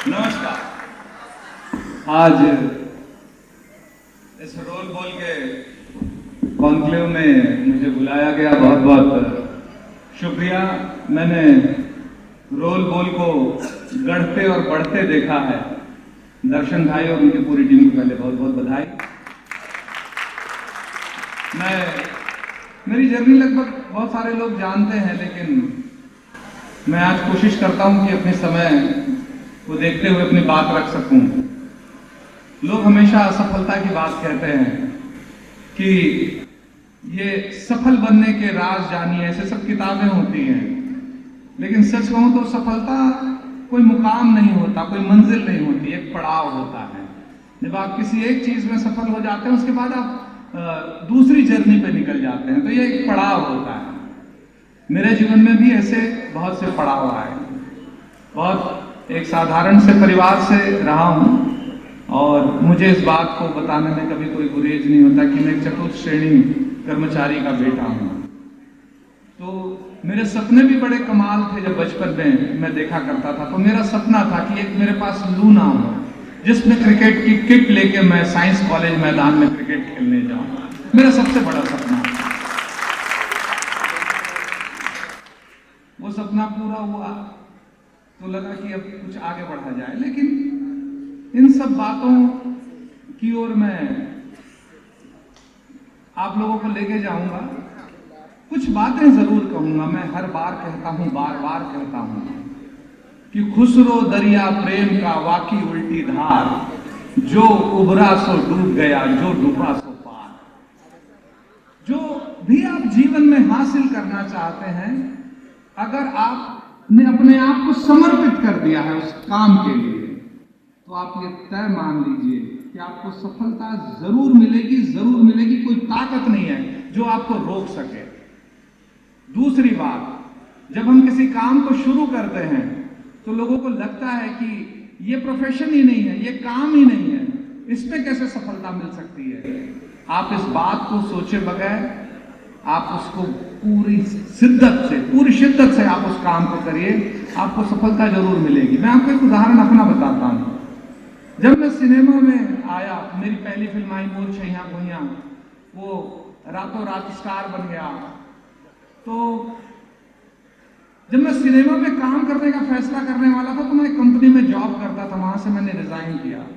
नमस्कार। आज इस रोल बॉल के कॉन्क्लेव में मुझे बुलाया गया, बहुत बहुत शुक्रिया। मैंने रोल बॉल को गढ़ते और बढ़ते देखा है। दर्शन भाई और उनकी पूरी टीम को पहले बहुत बहुत बधाई। मेरी जर्नी लगभग बहुत सारे लोग जानते हैं, लेकिन मैं आज कोशिश करता हूं कि अपने समय को देखते हुए अपनी बात रख सकूं। लोग हमेशा असफलता की बात कहते हैं कि ये सफल बनने के राज जानिए, ऐसे सब किताबें होती हैं, लेकिन सच कहूं तो सफलता कोई मुकाम नहीं होता, कोई मंजिल नहीं होती, एक पड़ाव होता है। जब आप किसी एक चीज में सफल हो जाते हैं, उसके बाद आप दूसरी जर्नी पे निकल जाते हैं, तो ये एक पड़ाव होता है। मेरे जीवन में भी ऐसे बहुत से पड़ाव आए। बहुत एक साधारण से परिवार से रहा हूं और मुझे इस बात को बताने में कभी कोई गुरेज नहीं होता कि मैं एक चतुर्थ श्रेणी कर्मचारी का बेटा हूं। तो मेरे सपने भी बड़े कमाल थे। जब बचपन में मैं देखा करता था तो मेरा सपना था कि एक मेरे पास लूना हो जिसमें क्रिकेट की किट लेके मैं साइंस कॉलेज मैदान में क्रिकेट खेलने जाऊं। मेरा सबसे बड़ा सपना था। वो सपना पूरा हुआ तो लगा कि अब कुछ आगे बढ़ा जाए, लेकिन इन सब बातों की ओर मैं आप लोगों को लेके जाऊंगा। कुछ बातें जरूर कहूंगा। मैं हर बार कहता हूं, बार बार कहता हूं कि खुसरो दरिया प्रेम का वाकी उल्टी धार, जो उभरा सो डूब गया, जो डूबा सो पार। जो भी आप जीवन में हासिल करना चाहते हैं, अगर आपने अपने आप को समर्पित कर दिया है उस काम के लिए, तो आप ये तय मान लीजिए कि आपको सफलता जरूर मिलेगी, जरूर मिलेगी। कोई ताकत नहीं है जो आपको रोक सके। दूसरी बात, जब हम किसी काम को शुरू करते हैं तो लोगों को लगता है कि ये प्रोफेशन ही नहीं है, ये काम ही नहीं है, इसमें कैसे सफलता मिल सकती है। आप इस बात को सोचे बगैर आप उसको पूरी शिद्दत से आप उस काम को करिए, आपको सफलता जरूर मिलेगी। मैं आपको एक उदाहरण अपना बताता हूं। जब मैं सिनेमा में आया, मेरी पहली फिल्म आई बोल छैया भुइया, वो रातों रात स्टार बन गया। तो जब मैं सिनेमा में काम करने का फैसला करने वाला था तो मैं एक कंपनी में जॉब करता था, वहां से मैंने रिजाइन किया।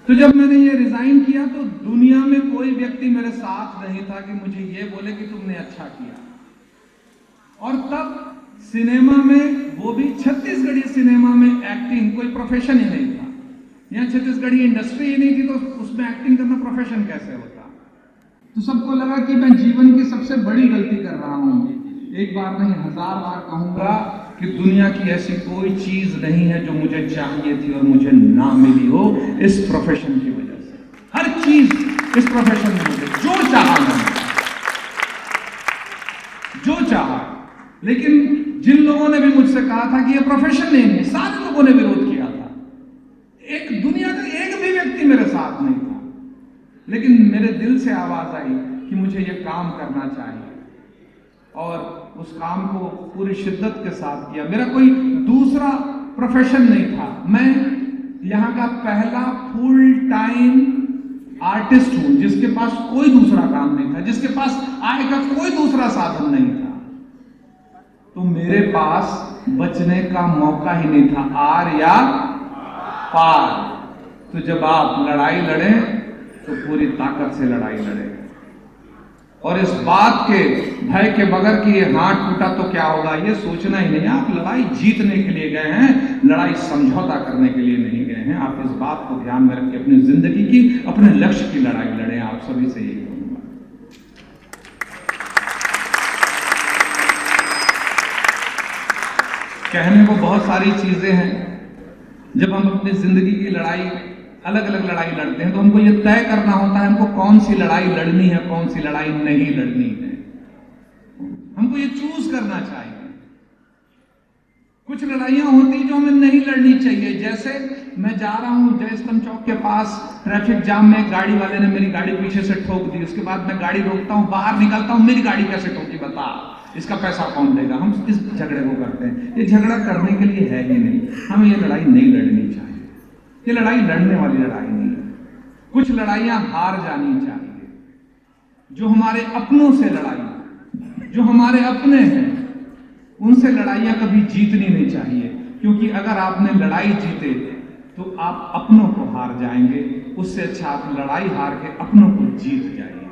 तो जब मैंने ये रिजाइन किया तो दुनिया में कोई व्यक्ति मेरे साथ नहीं था कि मुझे ये बोले कि तुमने अच्छा किया। और तब सिनेमा में, वो भी छत्तीसगढ़ी सिनेमा में, एक्टिंग कोई प्रोफेशन ही नहीं था। यहाँ छत्तीसगढ़ी इंडस्ट्री ही नहीं थी, तो उसमें एक्टिंग करना प्रोफेशन कैसे होता। तो सबको लगा कि मैं जीवन की सबसे बड़ी गलती कर रहा हूं। एक बार नहीं, 1000 बार कहूंगा कि दुनिया की ऐसी कोई चीज नहीं है जो मुझे चाहिए थी और मुझे ना मिली हो इस प्रोफेशन की वजह से। हर चीज इस प्रोफेशन में मुझे जो चाहा मैंने, जो चाहा। लेकिन जिन लोगों ने भी मुझसे कहा था कि ये प्रोफेशन नहीं है, सारे लोगों ने विरोध किया था। एक दुनिया का एक भी व्यक्ति मेरे साथ नहीं था। लेकिन मेरे दिल से आवाज आई कि मुझे ये काम करना चाहिए और उस काम को पूरी शिद्दत के साथ किया। मेरा कोई दूसरा प्रोफेशन नहीं था। मैं यहाँ का पहला फुल टाइम आर्टिस्ट हूं जिसके पास कोई दूसरा काम नहीं था, जिसके पास आय का कोई दूसरा साधन नहीं था। तो मेरे पास बचने का मौका ही नहीं था, आर या पार। तो जब आप लड़ाई लड़े तो पूरी ताकत से लड़ाई लड़े और इस बात के भय के बगैर कि ये हाथ टूटा तो क्या होगा, ये सोचना ही नहीं। आप लड़ाई जीतने के लिए गए हैं, लड़ाई समझौता करने के लिए नहीं गए हैं। आप इस बात को ध्यान में रख के अपनी जिंदगी की, अपने लक्ष्य की लड़ाई लड़ें। आप सभी से यही कहूंगा। कहने को बहुत सारी चीजें हैं। जब हम अपनी जिंदगी की लड़ाई, अलग अलग लड़ाई लड़ते हैं, तो हमको ये तय करना होता है हमको कौन सी लड़ाई लड़नी है, कौन सी लड़ाई नहीं लड़नी है। हमको ये चूज करना चाहिए। कुछ लड़ाइयां होती जो हमें नहीं लड़नी चाहिए। जैसे मैं जा रहा हूं जयस्तंभ चौक के पास, ट्रैफिक जाम में गाड़ी वाले ने मेरी गाड़ी पीछे से ठोक दी। उसके बाद मैं गाड़ी रोकता हूं, बाहर निकलता हूं, मेरी गाड़ी कैसे ठोकी बता। इसका पैसा कौन देगा, हम इस झगड़े को करते हैं। ये झगड़ा करने के लिए है ही नहीं, हमें ये लड़ाई नहीं लड़नी चाहिए, ये लड़ाई लड़ने वाली लड़ाई नहीं है। कुछ लड़ाइयां हार जानी चाहिए, जो हमारे अपनों से लड़ाई, जो हमारे अपने हैं उनसे लड़ाइयां कभी जीतनी नहीं चाहिए, क्योंकि अगर आपने लड़ाई जीते तो आप अपनों को हार जाएंगे, उससे अच्छा आप लड़ाई हार के अपनों को जीत जाइए।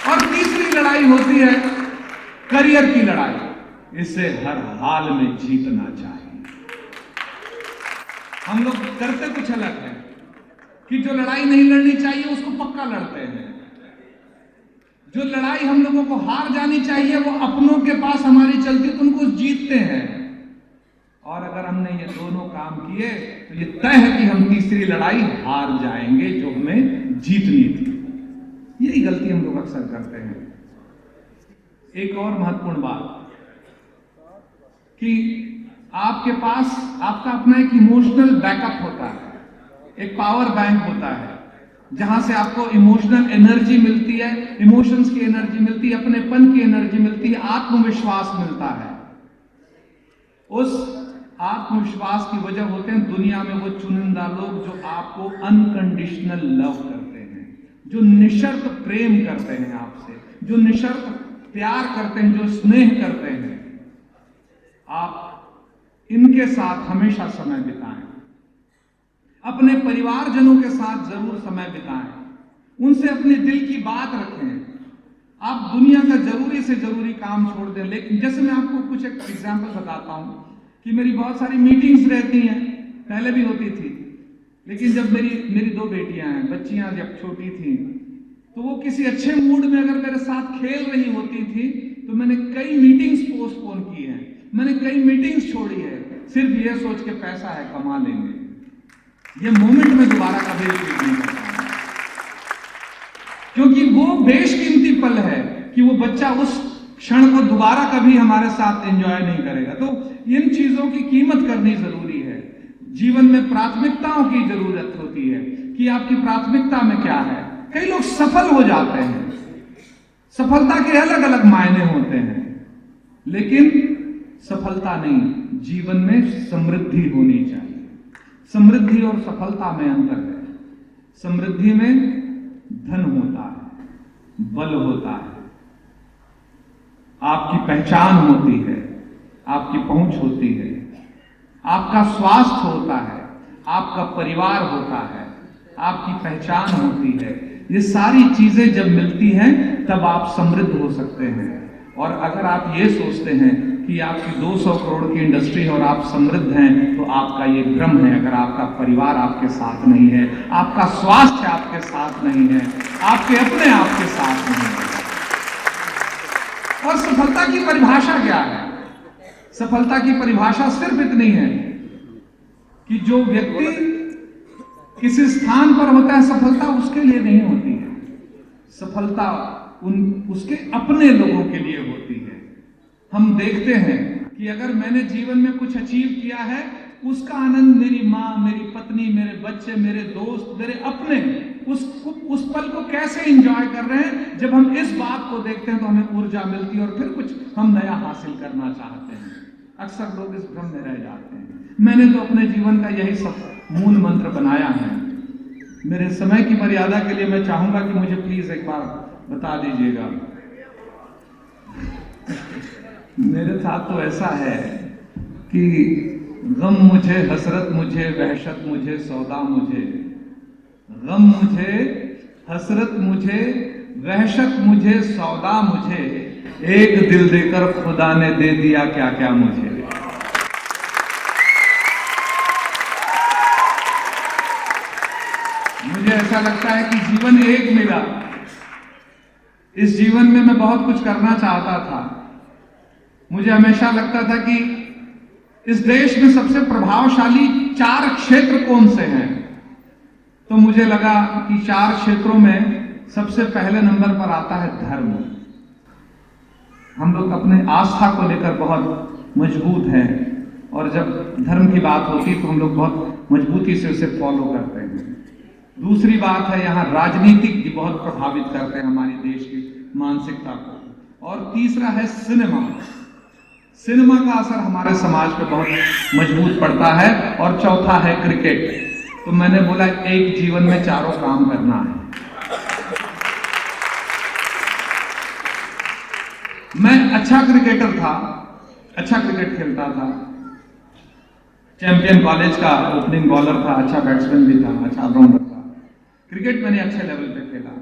और तीसरी लड़ाई होती है करियर की लड़ाई, इसे हर हाल में जीतना चाहिए। हम लोग करते कुछ अलग है कि जो लड़ाई नहीं लड़नी चाहिए उसको पक्का लड़ते हैं, जो लड़ाई हम लोगों को हार जानी चाहिए वो अपनों के पास हमारी चलती तो उनको जीतते हैं। और अगर हमने ये दोनों काम किए तो ये तय है कि हम तीसरी लड़ाई हार जाएंगे जो हमें जीतनी थी। यही गलती हम लोग अक्सर करते हैं। एक और महत्वपूर्ण बात कि आपके पास आपका अपना एक इमोशनल बैकअप होता है, एक पावर बैंक होता है, जहां से आपको इमोशनल एनर्जी मिलती है, इमोशंस की एनर्जी मिलती है, अपनेपन की एनर्जी मिलती है, आत्मविश्वास मिलता है। उस आत्मविश्वास की वजह होते हैं दुनिया में वो चुनिंदा लोग जो आपको अनकंडीशनल लव करते हैं, जो निशर्त प्रेम करते हैं आपसे, जो निशर्त प्यार करते हैं, जो स्नेह करते हैं। आप इनके साथ हमेशा समय बिताएं, अपने परिवारजनों के साथ जरूर समय बिताएं, उनसे अपने दिल की बात रखें। आप दुनिया का जरूरी से जरूरी काम छोड़ दें। लेकिन जैसे मैं आपको कुछ एक एग्जांपल बताता हूं कि मेरी बहुत सारी मीटिंग्स रहती हैं, पहले भी होती थी, लेकिन जब मेरी 2 बेटियां हैं, बच्चियां जब छोटी थी तो वो किसी अच्छे मूड में अगर मेरे साथ खेल रही होती थी तो मैंने कई मीटिंग्स पोस्टपोन की हैं, मैंने कई मीटिंग्स छोड़ी है, सिर्फ ये सोच के पैसा है कमा लेंगे। ये मोमेंट में दोबारा कभी रिपीट नहीं करता, क्योंकि वो बेशकीमती पल है कि वो बच्चा उस क्षण को दोबारा कभी हमारे साथ एंजॉय नहीं करेगा। तो इन चीजों की कीमत करनी जरूरी है। जीवन में प्राथमिकताओं की जरूरत होती है कि आपकी प्राथमिकता में क्या है। कई लोग सफल हो जाते हैं, सफलता के अलग अलग मायने होते हैं, लेकिन सफलता नहीं, जीवन में समृद्धि होनी चाहिए। समृद्धि और सफलता में अंतर है। समृद्धि में धन होता है, बल होता है, आपकी पहचान होती है, आपकी पहुंच होती है, आपका स्वास्थ्य होता है, आपका परिवार होता है, आपकी पहचान होती है। ये सारी चीजें जब मिलती हैं तब आप समृद्ध हो सकते हैं। और अगर आप ये सोचते हैं कि आपकी 200 करोड़ की इंडस्ट्री है और आप समृद्ध हैं, तो आपका ये भ्रम है। अगर आपका परिवार आपके साथ नहीं है, आपका स्वास्थ्य आपके साथ नहीं है, आपके अपने आपके साथ नहीं है। और सफलता की परिभाषा क्या है? सफलता की परिभाषा सिर्फ इतनी है कि जो व्यक्ति किसी स्थान पर होता है, सफलता उसके लिए नहीं होती है, सफलता उसके अपने लोगों के लिए होती है। हम देखते हैं कि अगर मैंने जीवन में कुछ अचीव किया है, उसका आनंद मेरी माँ, मेरी पत्नी, मेरे बच्चे, मेरे दोस्त, मेरे अपने उस पल को कैसे एंजॉय कर रहे हैं। जब हम इस बात को देखते हैं तो हमें ऊर्जा मिलती है और फिर कुछ हम नया हासिल करना चाहते हैं। अक्सर लोग इस भ्रम में रह जाते हैं। मैंने तो अपने जीवन का यही सब मूल मंत्र बनाया है। मेरे समय की मर्यादा के लिए मैं चाहूंगा कि मुझे प्लीज एक बार बता दीजिएगा। मेरे साथ तो ऐसा है कि गम मुझे, हसरत मुझे, वहशत मुझे, सौदा मुझे, गम मुझे, हसरत मुझे, वहशत मुझे, सौदा मुझे, एक दिल देकर खुदा ने दे दिया क्या क्या मुझे। मुझे ऐसा लगता है कि जीवन एक मिला। इस जीवन में मैं बहुत कुछ करना चाहता था। मुझे हमेशा लगता था कि इस देश में सबसे प्रभावशाली 4 क्षेत्र कौन से हैं, तो मुझे लगा कि 4 क्षेत्रों में सबसे पहले नंबर पर आता है धर्म। हम लोग अपने आस्था को लेकर बहुत मजबूत हैं और जब धर्म की बात होती है तो हम लोग बहुत मजबूती से उसे फॉलो करते हैं। दूसरी बात है, यहाँ राजनीतिक भी बहुत प्रभावित करते हैं हमारे देश की मानसिकता को। और तीसरा है सिनेमा। सिनेमा का असर हमारे समाज पे बहुत मजबूत पड़ता है। और चौथा है क्रिकेट। तो मैंने बोला एक जीवन में चारों काम करना है। मैं अच्छा क्रिकेटर था, अच्छा क्रिकेट खेलता था, चैंपियन कॉलेज का ओपनिंग बॉलर था, अच्छा बैट्समैन भी था, अच्छा ऑलराउंडर था। क्रिकेट मैंने अच्छे लेवल पे खेला।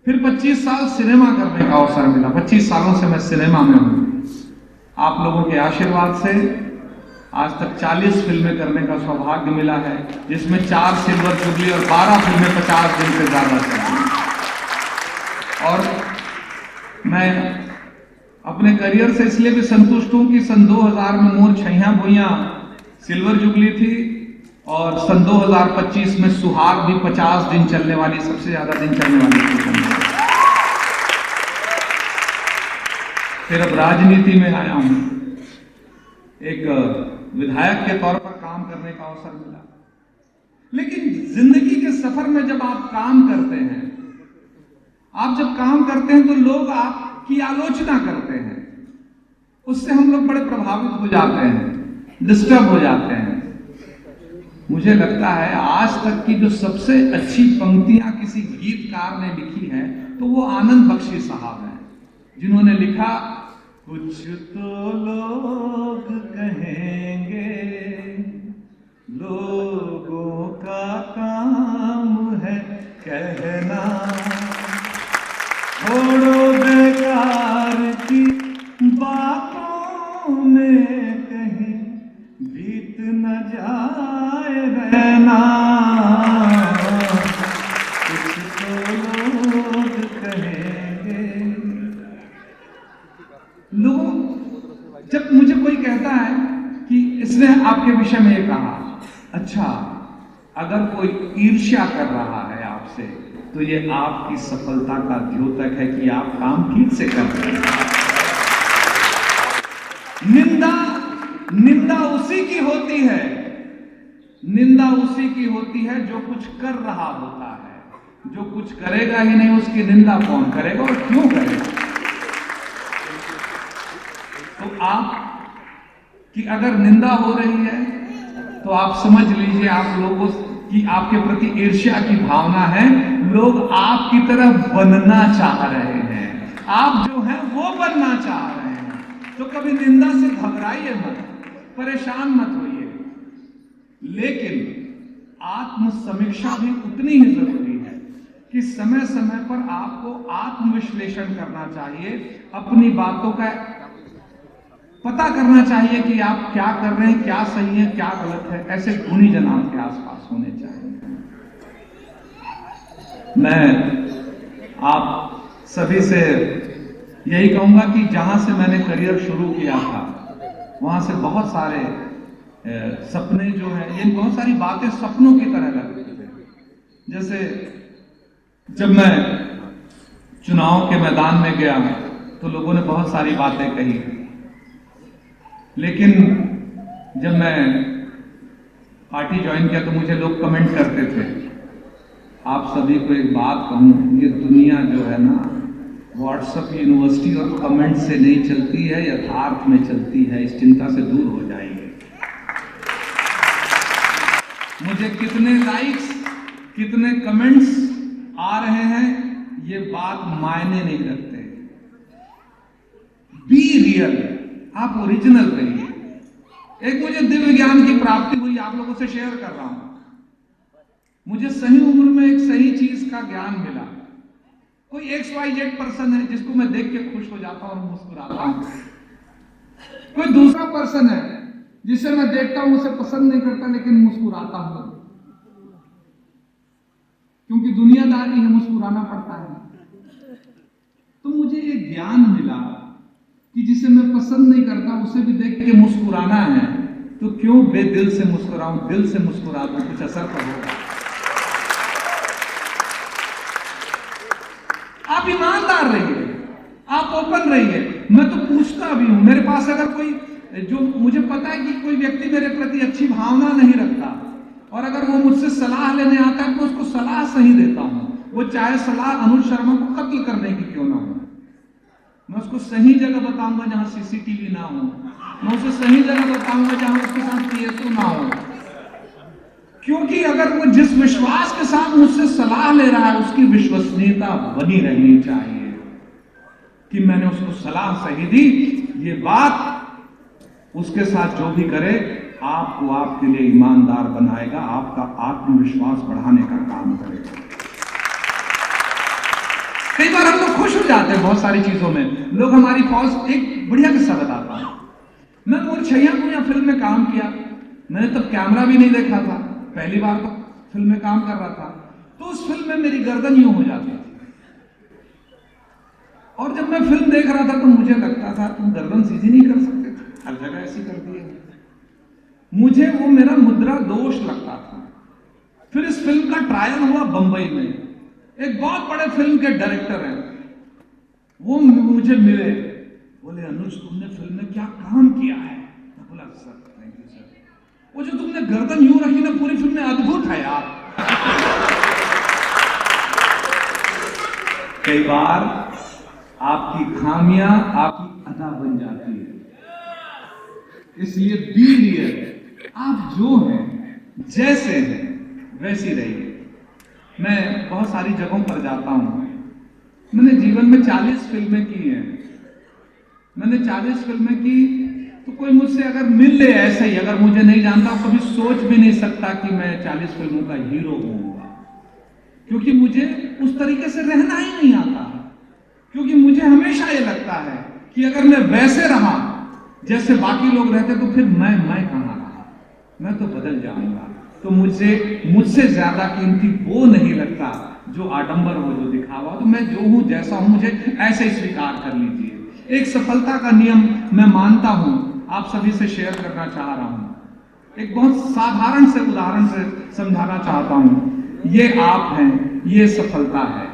फिर 25 साल सिनेमा करने का अवसर मिला। 25 सालों से मैं सिनेमा में हूं। आप लोगों के आशीर्वाद से आज तक 40 फिल्में करने का सौभाग्य मिला है, जिसमें 4 सिल्वर जुबली और 12 फिल्में 50 दिन से ज्यादा चली। और मैं अपने करियर से इसलिए भी संतुष्ट हूं कि सन 2000 में मोर छैया भुइयां सिल्वर जुबली थी और सन 2025 में सुहाग भी 50 दिन चलने वाली, सबसे ज्यादा दिन चलने वाली फिल्म है। फिर अब राजनीति में आया हूं। एक विधायक के तौर पर काम करने का अवसर मिला। लेकिन जिंदगी के सफर में जब आप काम करते हैं, आप जब काम करते हैं तो लोग आपकी आलोचना करते हैं। उससे हम लोग बड़े प्रभावित हो जाते हैं, डिस्टर्ब हो जाते हैं। मुझे लगता है आज तक की जो सबसे अच्छी पंक्तियां किसी गीतकार ने लिखी है तो वो आनंद बख्शी साहब हैं, जिन्होंने लिखा, कुछ तो लोग कहेंगे, लोगों का काम है कहना, छोड़ो बेकार की बातों में कहीं बीत न जाए रहना, कुछ तो लोग कहेंगे। लोग जब मुझे कोई कहता है कि इसने आपके विषय में ये कहा, अच्छा अगर कोई ईर्ष्या कर रहा है आपसे तो ये आपकी सफलता का द्योतक है कि आप काम ठीक से कर रहे हैं। निंदा उसी की होती है, निंदा उसी की होती है जो कुछ कर रहा होता है। जो कुछ करेगा ही नहीं उसकी निंदा कौन करेगा और क्यों करेगा। तो आप की अगर निंदा हो रही है तो आप समझ लीजिए आप लोगों की आपके प्रति ईर्ष्या की भावना है। लोग आपकी तरह बनना चाह रहे हैं, आप जो हैं वो बनना चाह रहे हैं। तो कभी निंदा से घबराइए मत, परेशान मत होइए। लेकिन आत्मसमीक्षा भी उतनी ही जरूरी है कि समय समय पर आपको आत्मविश्लेषण करना चाहिए, अपनी बातों का पता करना चाहिए कि आप क्या कर रहे हैं, क्या सही है, क्या गलत है। ऐसे गुणी जन आपके आसपास होने चाहिए। मैं आप सभी से यही कहूंगा कि जहां से मैंने करियर शुरू किया था वहां से बहुत सारे सपने जो है, ये बहुत सारी बातें सपनों की तरह लगती थी। जैसे जब मैं चुनाव के मैदान में गया तो लोगों ने बहुत सारी बातें कही, लेकिन जब मैं पार्टी ज्वाइन किया तो मुझे लोग कमेंट करते थे। आप सभी को एक बात कहूं, ये दुनिया जो है ना व्हाट्सएप यूनिवर्सिटी और कमेंट से नहीं चलती है, यथार्थ में चलती है। इस चिंता से दूर हो जाइए। मुझे कितने लाइक्स, कितने कमेंट्स आ रहे हैं ये बात मायने नहीं रखते। बी रियल, आप ओरिजिनल रहिए। एक मुझे दिव्य ज्ञान की प्राप्ति हुई, आप लोगों से शेयर कर रहा हूं। मुझे सही उम्र में एक सही चीज का ज्ञान मिला। कोई XYZ पर्सन है जिसको मैं देख के खुश हो जाता हूं और मुस्कुराता हूं। कोई दूसरा पर्सन है जिसे मैं देखता हूं, उसे पसंद नहीं करता लेकिन मुस्कुराता हूं, क्योंकि दुनियादारी है, मुस्कुराना पड़ता है। तो मुझे ये ज्ञान मिला कि जिसे मैं पसंद नहीं करता उसे भी देख के मुस्कुराना है, तो क्यों बेदिल से मुस्कुराऊं, दिल से मुस्कुरा दूं, कुछ असर तो होगा। आप ईमानदार रहिए, आप ओपन रहिए। मैं तो पूछता भी हूं, मेरे पास अगर कोई जो मुझे पता है कि कोई व्यक्ति मेरे प्रति अच्छी भावना नहीं रखता और अगर वो मुझसे सलाह लेने आता है तो उसको सलाह सही देता हूं, वो चाहे सलाह अनुज शर्मा को कत्ल करने की क्यों ना हो। मैं उसको सही जगह बताऊंगा जहां सीसीटीवी ना हो, मैं उसे सही जगह बताऊंगा जहां उसके साथ पीएसओ ना हो। क्योंकि अगर वो जिस विश्वास के साथ मुझसे सलाह ले रहा है उसकी विश्वसनीयता बनी रहनी चाहिए कि मैंने उसको सलाह सही दी। ये बात उसके साथ जो भी करे आपको आपके लिए ईमानदार बनाएगा, आपका आत्मविश्वास बढ़ाने का काम करेगा। कई बार हम लोग खुश हो जाते हैं बहुत सारी चीजों में, लोग हमारी फॉल्स। एक बढ़िया किस्सा बताता हूं। मैं मूर्छैया को फिल्म में काम किया, मैंने तब कैमरा भी नहीं देखा था, पहली बार तो फिल्म में काम कर रहा था। तो उस फिल्म में मेरी गर्दन यूं हो जाती थी, और जब मैं फिल्म देख रहा था तो मुझे लगता था तुम गर्दन सीधी नहीं कर सकते थे, हर जगह ऐसी कर दी है। मुझे वो मेरा मुद्रा दोष लगता था। फिर इस फिल्म का ट्रायल हुआ बंबई में, एक बहुत बड़े फिल्म के डायरेक्टर हैं, वो मुझे मिले, बोले अनुज तुमने फिल्म में क्या काम किया है। मैं बोला सर थैंक यू सर, वो जो तुमने गर्दन यूं रखी ना पूरी फिल्म में, अद्भुत है यार। कई बार आपकी खामियां आपकी अदा बन जाती है, इसलिए बी रियल, आप जो हैं जैसे हैं वैसी रहिए। मैं बहुत सारी जगहों पर जाता हूं, मैंने जीवन में 40 फिल्में की हैं। मैंने 40 फिल्में की तो कोई मुझसे अगर मिल ले ऐसे ही, अगर मुझे नहीं जानता, कभी सोच भी नहीं सकता कि मैं 40 फिल्मों का हीरो होऊंगा, क्योंकि मुझे उस तरीके से रहना ही नहीं आता। क्योंकि मुझे हमेशा ये लगता है कि अगर मैं वैसे रहा जैसे बाकी लोग रहते तो फिर मैं कहां रहा, मैं तो बदल जाऊंगा। तो मुझसे ज्यादा कीमती वो नहीं लगता जो आडंबर हो, जो दिखावा। तो मैं जो हूं जैसा हूं मुझे ऐसे ही स्वीकार कर लीजिए। एक सफलता का नियम मैं मानता हूं, आप सभी से शेयर करना चाह रहा हूं। एक बहुत साधारण से उदाहरण से समझाना चाहता हूं। ये आप हैं, ये सफलता है,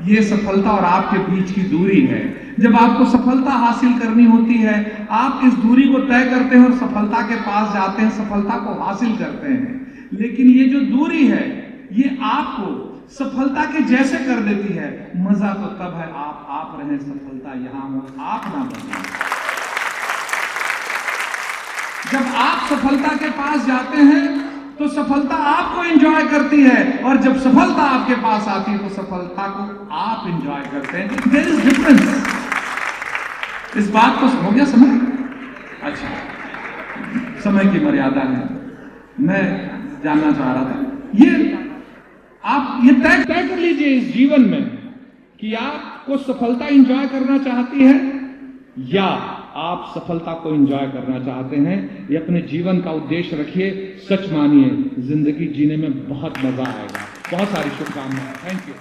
ये सफलता और आपके बीच की दूरी है। जब आपको सफलता हासिल करनी होती है, आप इस दूरी को तय करते हैं और सफलता के पास जाते हैं, सफलता को हासिल करते हैं। लेकिन ये जो दूरी है, ये आपको सफलता के जैसे कर देती है। मजा तो तब है आप रहें, सफलता यहां हो, आप ना बने। जब आप सफलता के पास जाते हैं तो सफलता आपको एंजॉय करती है, और जब सफलता आपके पास आती है तो सफलता को आप एंजॉय करते हैं। There is difference. इस बात को हो गया समझ? अच्छा, समय की मर्यादा है, मैं जानना चाह रहा था ये आप ये तय कर लीजिए इस जीवन में कि आपको सफलता एंजॉय करना चाहती है या आप सफलता को एंजॉय करना चाहते हैं। ये अपने जीवन का उद्देश्य रखिए। सच मानिए, जिंदगी जीने में बहुत मजा आएगा। बहुत सारी शुभकामनाएं। Thank you.